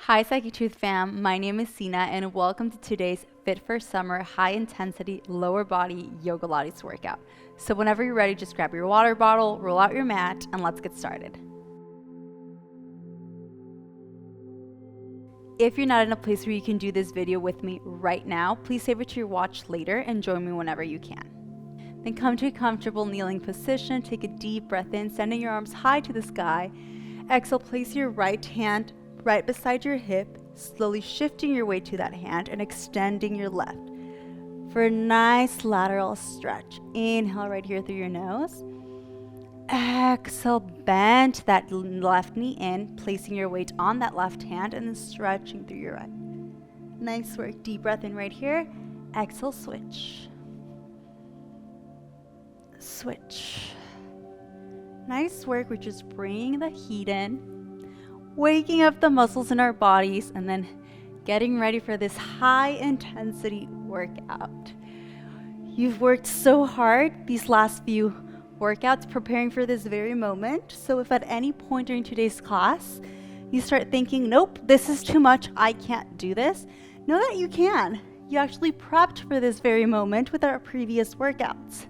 Hi Psyche Truth fam, my name is Cena and welcome to today's Fit for Summer high intensity lower body yoga Pilates workout. So whenever you're ready, just grab your water bottle, roll out your mat, and let's get started. If you're not in a place where you can do this video with me right now, please save it to your watch later and join me whenever you can. Then come to a comfortable kneeling position, take a deep breath in, sending your arms high to the sky. Exhale, place your right hand right beside your hip, slowly shifting your weight to that hand and extending your left for a nice lateral stretch. Inhale right here through your nose. Exhale, bend that left knee in, placing your weight on that left hand and then stretching through your right. Nice work. Deep breath in right here. Exhale, switch. Switch. Nice work. We're just bringing the heat in, waking up the muscles in our bodies, and then getting ready for this high intensity workout. You've worked so hard these last few workouts preparing for this very moment. So if at any point during today's class you start thinking, nope, this is too much, I can't do this, know that you can. You actually prepped for this very moment with our previous workouts.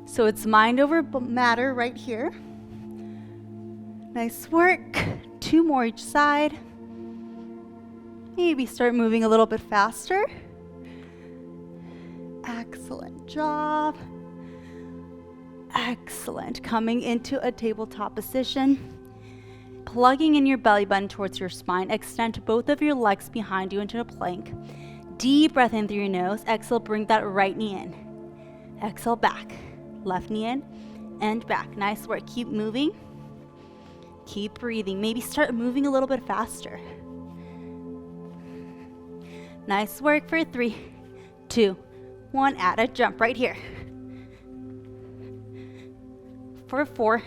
So it's mind over matter right here. Nice work. 2 more each side. Maybe start moving a little bit faster. Excellent job. Excellent. Coming into a tabletop position. Plugging in your belly button towards your spine. Extend both of your legs behind you into a plank. Deep breath in through your nose. Exhale, bring that right knee in. Exhale, back. Left knee in and back. Nice work. Keep moving. Keep breathing. Maybe start moving a little bit faster. Nice work for 3, 2, 1. Add a jump right here. For 4,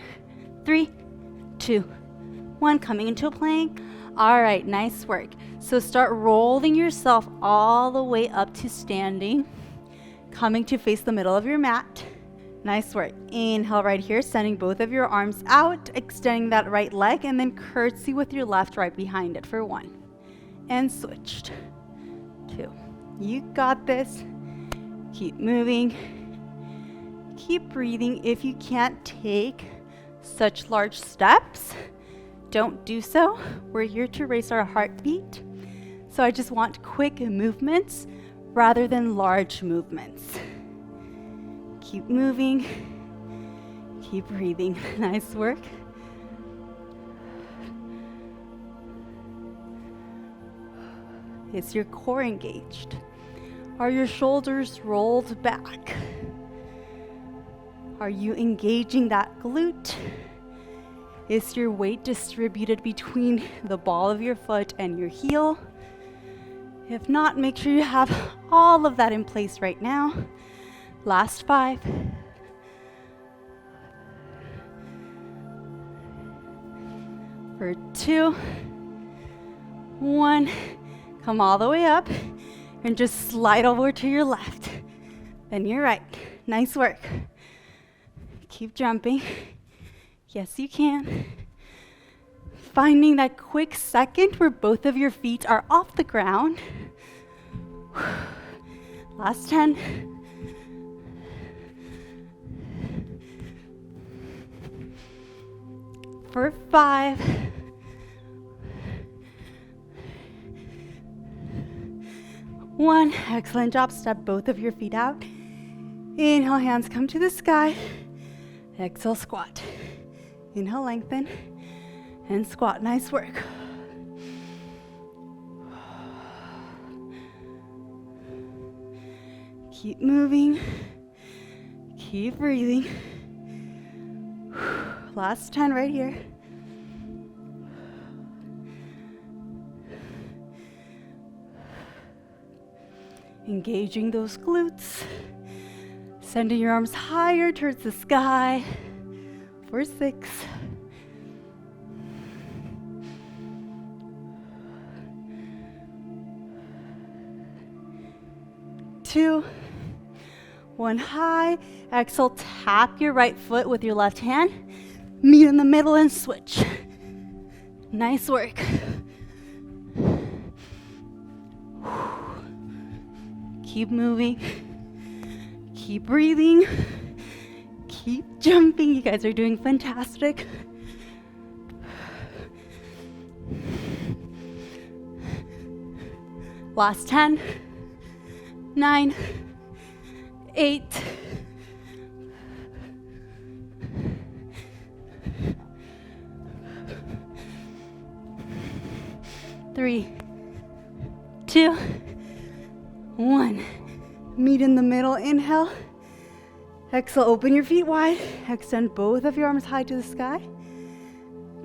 3, 2, 1. Coming into a plank. All right, nice work. So start rolling yourself all the way up to standing, coming to face the middle of your mat. Nice work. Inhale right here, sending both of your arms out, extending that right leg, and then curtsy with your left right behind it for 1. And switched. 2. You got this. Keep moving. Keep breathing. If you can't take such large steps, don't do so. We're here to raise our heartbeat. So I just want quick movements rather than large movements. Keep moving. Keep breathing. Nice work. Is your core engaged? Are your shoulders rolled back? Are you engaging that glute? Is your weight distributed between the ball of your foot and your heel? If not, make sure you have all of that in place right now. Last 5. For 2, 1. Come all the way up and just slide over to your left. Then your right. Nice work. Keep jumping. Yes, you can. Finding that quick second where both of your feet are off the ground. Last 10. For 5. 1. Excellent job. Step both of your feet out. Inhale, hands come to the sky. Exhale, squat. Inhale, lengthen. And squat. Nice work. Keep moving. Keep breathing. Last 10 right here. Engaging those glutes. Sending your arms higher towards the sky. For 6. 2. 1 high. Exhale, tap your right foot with your left hand. Meet in the middle and switch. Nice work. Keep moving. Keep breathing. Keep jumping. You guys are doing fantastic. Last 10, 9, 8, 3, 2, 1. Meet in the middle. Inhale. Exhale, open your feet wide. Extend both of your arms high to the sky.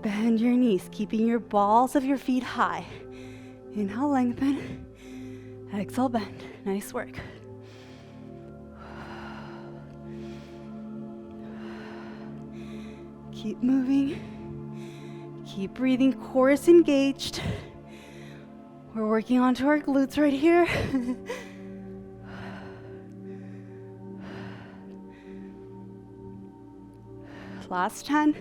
Bend your knees, keeping your balls of your feet high. Inhale, lengthen. Exhale, bend. Nice work. Keep moving. Keep breathing. Core is engaged. We're working onto our glutes right here. Last 10.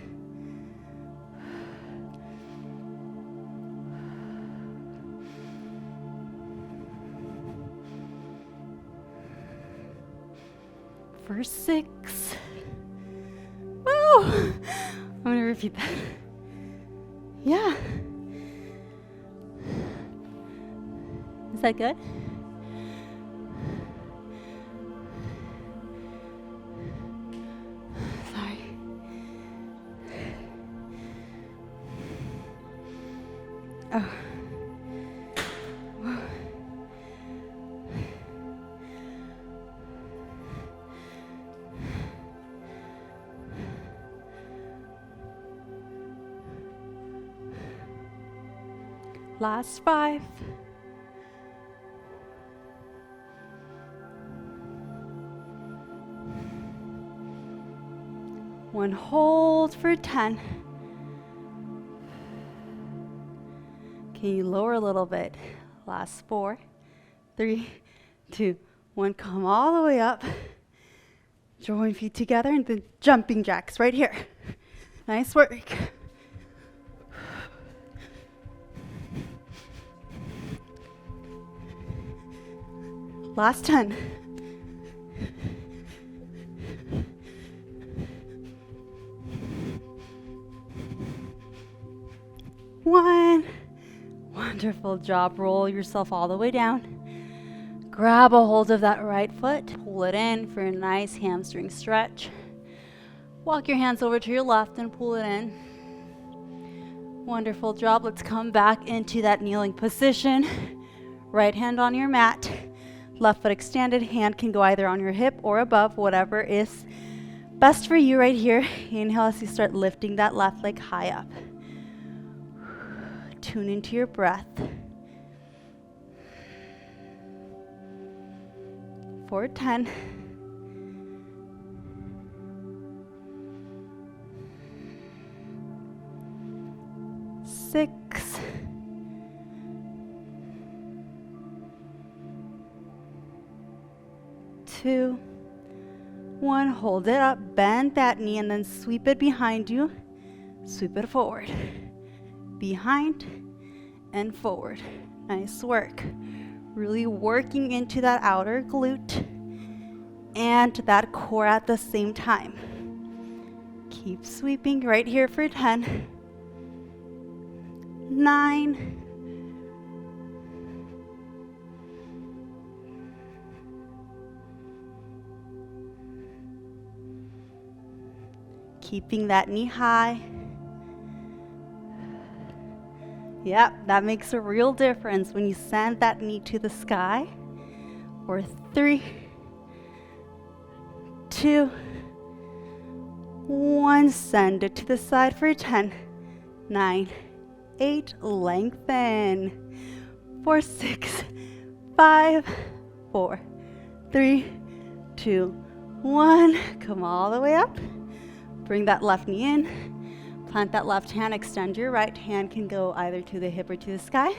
For 6. Woo! I'm gonna repeat that. Yeah. Is that good? Sorry. Oh. Last 5. One, hold for 10. Can you lower a little bit? Last 4, 3, 2, 1. Come all the way up. Join feet together and then jumping jacks right here. Nice work. Last 10. One. Wonderful job. Roll yourself all the way down. Grab a hold of that right foot. Pull it in for a nice hamstring stretch. Walk your hands over to your left and pull it in. Wonderful job. Let's come back into that kneeling position. Right hand on your mat. Left foot extended. Hand can go either on your hip or above, whatever is best for you right here. Inhale as you start lifting that left leg high up. Tune into your breath. 4, 10. 6. 2, 1. Hold it up, bend that knee, and then sweep it behind you. Sweep it forward. Behind and forward. Nice work. Really working into that outer glute and that core at the same time. Keep sweeping right here for 10. 9. 8. Keeping that knee high. Yep, that makes a real difference when you send that knee to the sky. Or 3, 2, 1. Send it to the side for 10, 9, 8. Lengthen. 4, 6, 5, 4, 3, 2, 1. Come all the way up. Bring that left knee in. Plant that left hand, extend your right hand, can go either to the hip or to the sky.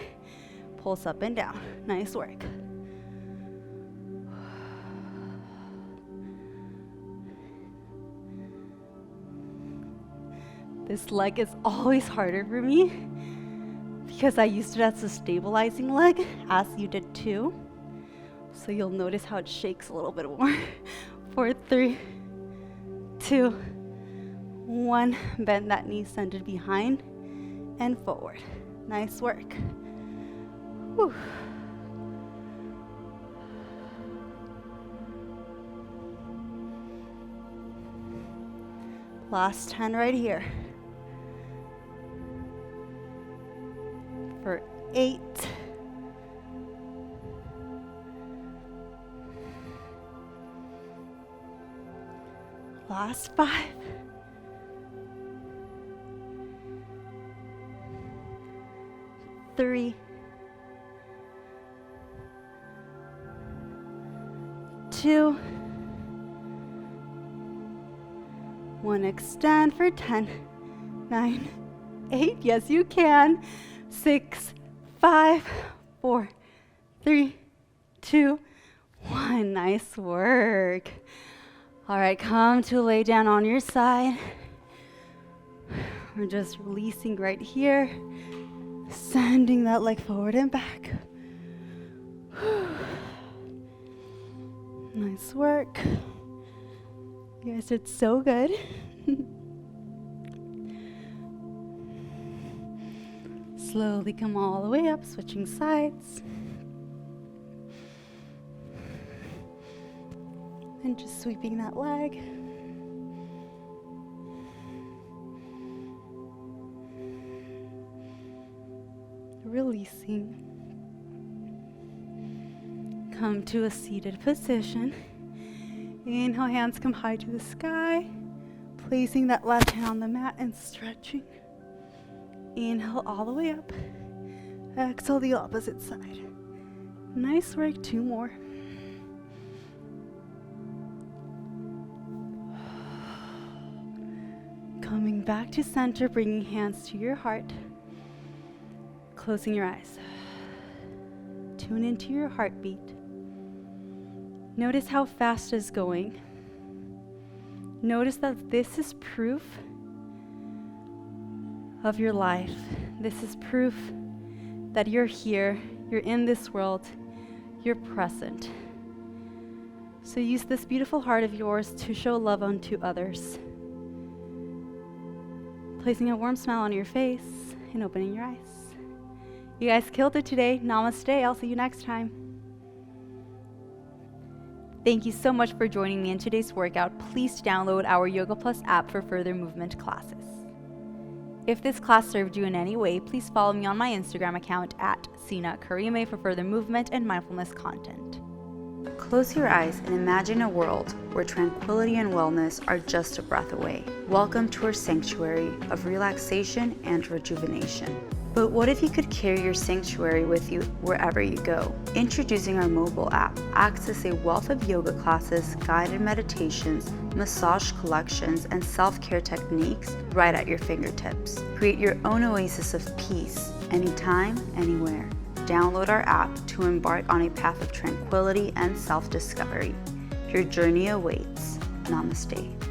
Pulse up and down. Nice work. This leg is always harder for me because I used it as a stabilizing leg, as you did too. So you'll notice how it shakes a little bit more. 4, 3, 2, 1. Bend that knee, send it behind and forward. Nice work. Whew. Last 10 right here. For 8. Last 5. 3. 2. 1. Extend for 10, 9, 8. Yes, you can. 6, 5, 4, 3, 2, 1. Nice work. All right, come to lay down on your side. We're just releasing right here, sending that leg forward and back. Nice work. You guys did so good. Slowly come all the way up, switching sides. And just sweeping that leg. Releasing. Come to a seated position. Inhale, hands come high to the sky. Placing that left hand on the mat and stretching. Inhale all the way up. Exhale the opposite side. Nice work, 2 more. Coming back to center, bringing hands to your heart. Closing your eyes. Tune into your heartbeat. Notice how fast it's going. Notice that this is proof of your life. This is proof that you're here, you're in this world, you're present. So use this beautiful heart of yours to show love unto others. Placing a warm smile on your face and opening your eyes. You guys killed it today. Namaste. I'll see you next time. Thank you so much for joining me in today's workout. Please download our Yoga Plus app for further movement classes. If this class served you in any way, please follow me on my Instagram account at Cena for further movement and mindfulness content. Close your eyes and imagine a world where tranquility and wellness are just a breath away. Welcome to our sanctuary of relaxation and rejuvenation. But what if you could carry your sanctuary with you wherever you go? Introducing our mobile app. Access a wealth of yoga classes, guided meditations, massage collections, and self-care techniques right at your fingertips. Create your own oasis of peace, anytime, anywhere. Download our app to embark on a path of tranquility and self-discovery. Your journey awaits. Namaste.